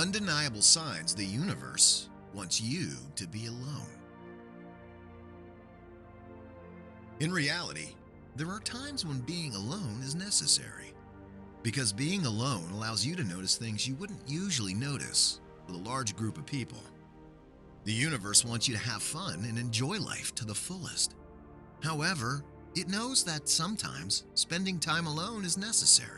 Undeniable signs the universe wants you to be alone. In reality, there are times when being alone is necessary, because being alone allows you to notice things you wouldn't usually notice with a large group of people. The universe wants you to have fun and enjoy life to the fullest. However, it knows that sometimes spending time alone is necessary.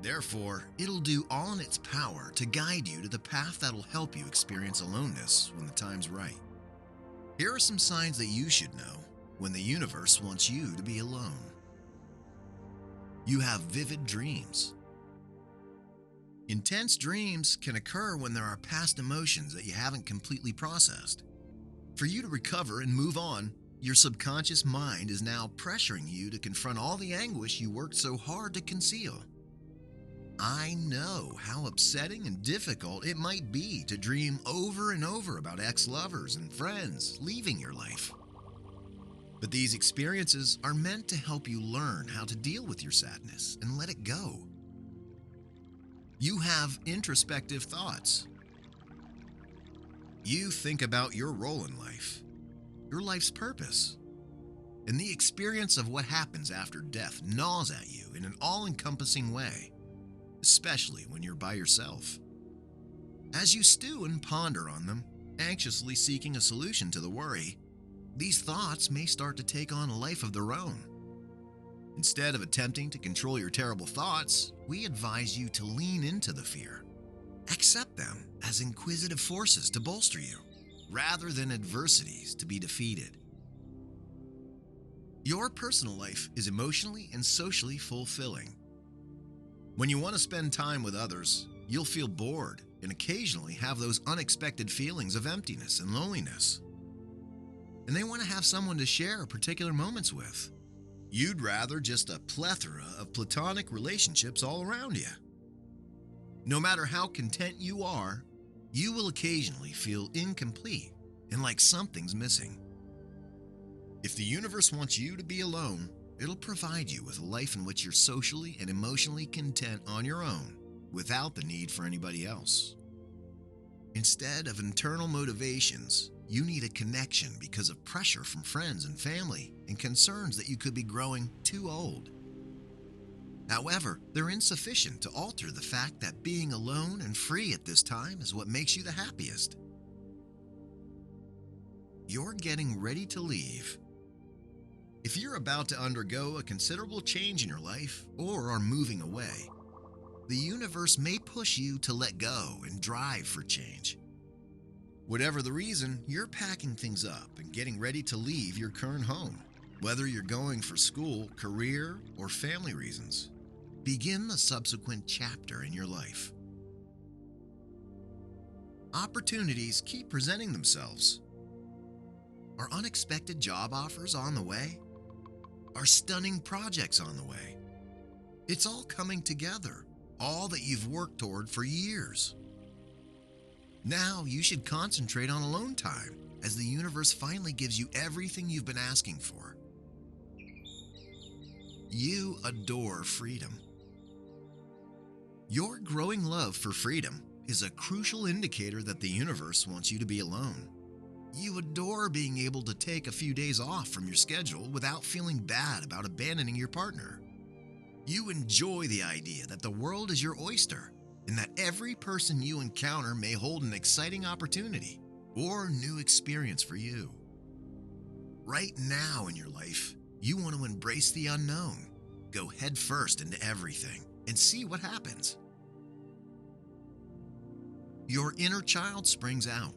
Therefore, it'll do all in its power to guide you to the path that'll help you experience aloneness when the time's right. Here are some signs that you should know when the universe wants you to be alone. You have vivid dreams. Intense dreams can occur when there are past emotions that you haven't completely processed. For you to recover and move on, your subconscious mind is now pressuring you to confront all the anguish you worked so hard to conceal. I know how upsetting and difficult it might be to dream over and over about ex-lovers and friends leaving your life. But these experiences are meant to help you learn how to deal with your sadness and let it go. You have introspective thoughts. You think about your role in life, your life's purpose, and the experience of what happens after death gnaws at you in an all-encompassing way, especially when you're by yourself. As you stew and ponder on them, anxiously seeking a solution to the worry, these thoughts may start to take on a life of their own. Instead of attempting to control your terrible thoughts, we advise you to lean into the fear. Accept them as inquisitive forces to bolster you, rather than adversities to be defeated. Your personal life is emotionally and socially fulfilling. When you want to spend time with others, you'll feel bored and occasionally have those unexpected feelings of emptiness and loneliness. And they want to have someone to share particular moments with. You'd rather just a plethora of platonic relationships all around you. No matter how content you are, you will occasionally feel incomplete and like something's missing. If the universe wants you to be alone, it'll provide you with a life in which you're socially and emotionally content on your own, without the need for anybody else. Instead of internal motivations, you need a connection because of pressure from friends and family and concerns that you could be growing too old. However, they're insufficient to alter the fact that being alone and free at this time is what makes you the happiest. You're getting ready to leave. If you're about to undergo a considerable change in your life or are moving away, the universe may push you to let go and drive for change. Whatever the reason, you're packing things up and getting ready to leave your current home, whether you're going for school, career, or family reasons. Begin the subsequent chapter in your life. Opportunities keep presenting themselves. Are unexpected job offers on the way? Are stunning projects on the way? It's all coming together, all that you've worked toward for years. Now you should concentrate on alone time, as the universe finally gives you everything you've been asking for. You adore freedom. Your growing love for freedom is a crucial indicator that the universe wants you to be alone. You adore being able to take a few days off from your schedule without feeling bad about abandoning your partner. You enjoy the idea that the world is your oyster and that every person you encounter may hold an exciting opportunity or new experience for you. Right now in your life, you want to embrace the unknown, go headfirst into everything, and see what happens. Your inner child springs out.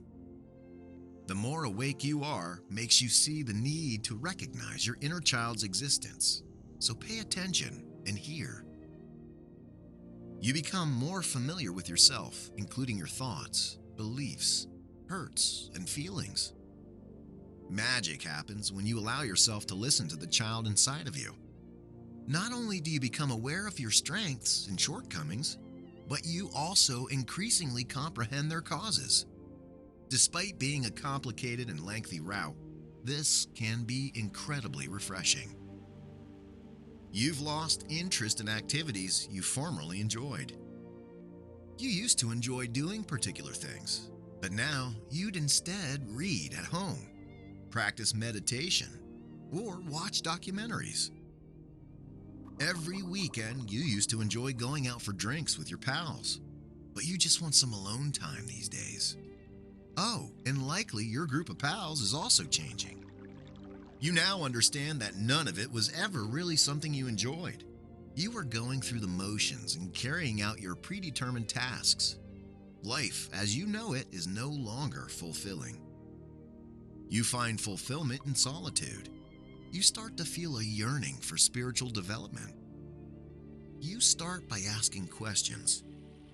The more awake you are makes you see the need to recognize your inner child's existence. So pay attention and hear. You become more familiar with yourself, including your thoughts, beliefs, hurts, and feelings. Magic happens when you allow yourself to listen to the child inside of you. Not only do you become aware of your strengths and shortcomings, but you also increasingly comprehend their causes. Despite being a complicated and lengthy route, this can be incredibly refreshing. You've lost interest in activities you formerly enjoyed. You used to enjoy doing particular things, but now you'd instead read at home, practice meditation, or watch documentaries. Every weekend, you used to enjoy going out for drinks with your pals, but you just want some alone time these days. Oh, and likely your group of pals is also changing. You now understand that none of it was ever really something you enjoyed. You were going through the motions and carrying out your predetermined tasks. Life, as you know it, is no longer fulfilling. You find fulfillment in solitude. You start to feel a yearning for spiritual development. You start by asking questions,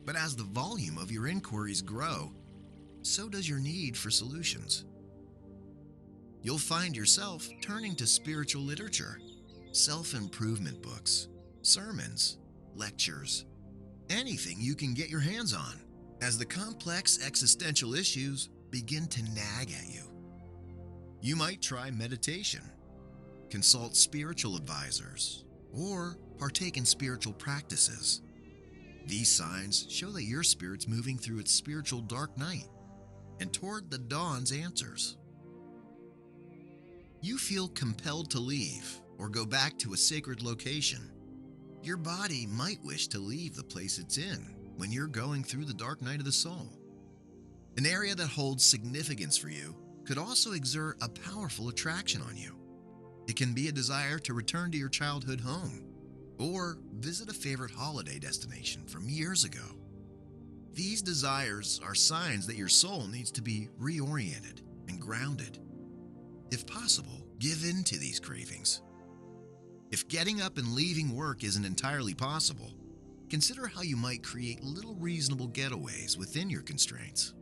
but as the volume of your inquiries grow, so does your need for solutions. You'll find yourself turning to spiritual literature, self-improvement books, sermons, lectures, anything you can get your hands on, as the complex existential issues begin to nag at you. You might try meditation, consult spiritual advisors, or partake in spiritual practices. These signs show that your spirit's moving through its spiritual dark night and toward the dawn's answers. You feel compelled to leave or go back to a sacred location. Your body might wish to leave the place it's in when you're going through the dark night of the soul. An area that holds significance for you could also exert a powerful attraction on you. It can be a desire to return to your childhood home or visit a favorite holiday destination from years ago. These desires are signs that your soul needs to be reoriented and grounded. If possible, give in to these cravings. If getting up and leaving work isn't entirely possible, consider how you might create little reasonable getaways within your constraints.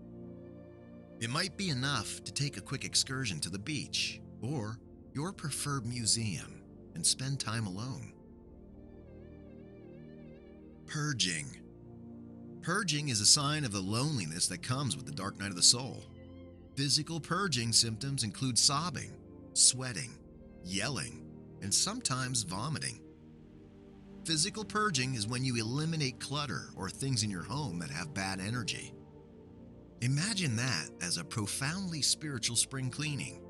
It might be enough to take a quick excursion to the beach or your preferred museum and spend time alone. Purging. Purging is a sign of the loneliness that comes with the dark night of the soul. Physical purging symptoms include sobbing, sweating, yelling, and sometimes vomiting. Physical purging is when you eliminate clutter or things in your home that have bad energy. Imagine that as a profoundly spiritual spring cleaning.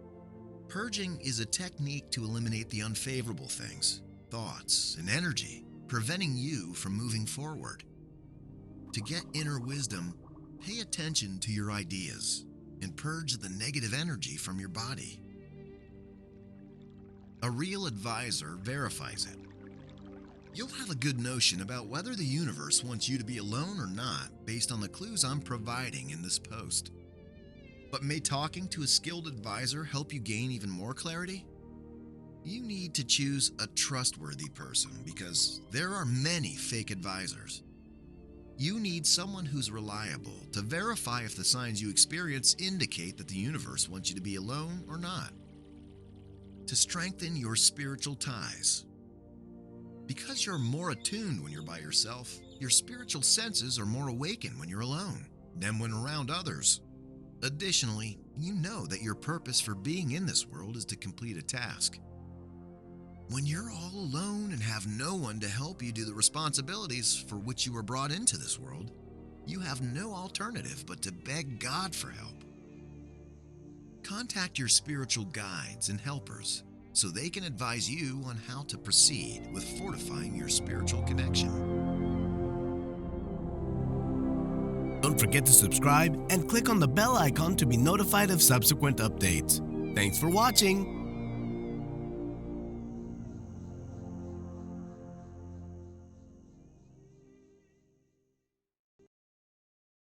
Purging is a technique to eliminate the unfavorable things, thoughts, and energy, preventing you from moving forward. To get inner wisdom, pay attention to your ideas and purge the negative energy from your body. A real advisor verifies it. You'll have a good notion about whether the universe wants you to be alone or not based on the clues I'm providing in this post. But may talking to a skilled advisor help you gain even more clarity? You need to choose a trustworthy person because there are many fake advisors. You need someone who's reliable to verify if the signs you experience indicate that the universe wants you to be alone or not. To strengthen your spiritual ties. Because you're more attuned when you're by yourself, your spiritual senses are more awakened when you're alone than when around others. Additionally, you know that your purpose for being in this world is to complete a task. When you're all alone and have no one to help you do the responsibilities for which you were brought into this world, you have no alternative but to beg God for help. Contact your spiritual guides and helpers so they can advise you on how to proceed with fortifying your spiritual connection. Don't forget to subscribe and click on the bell icon to be notified of subsequent updates. Thanks for watching!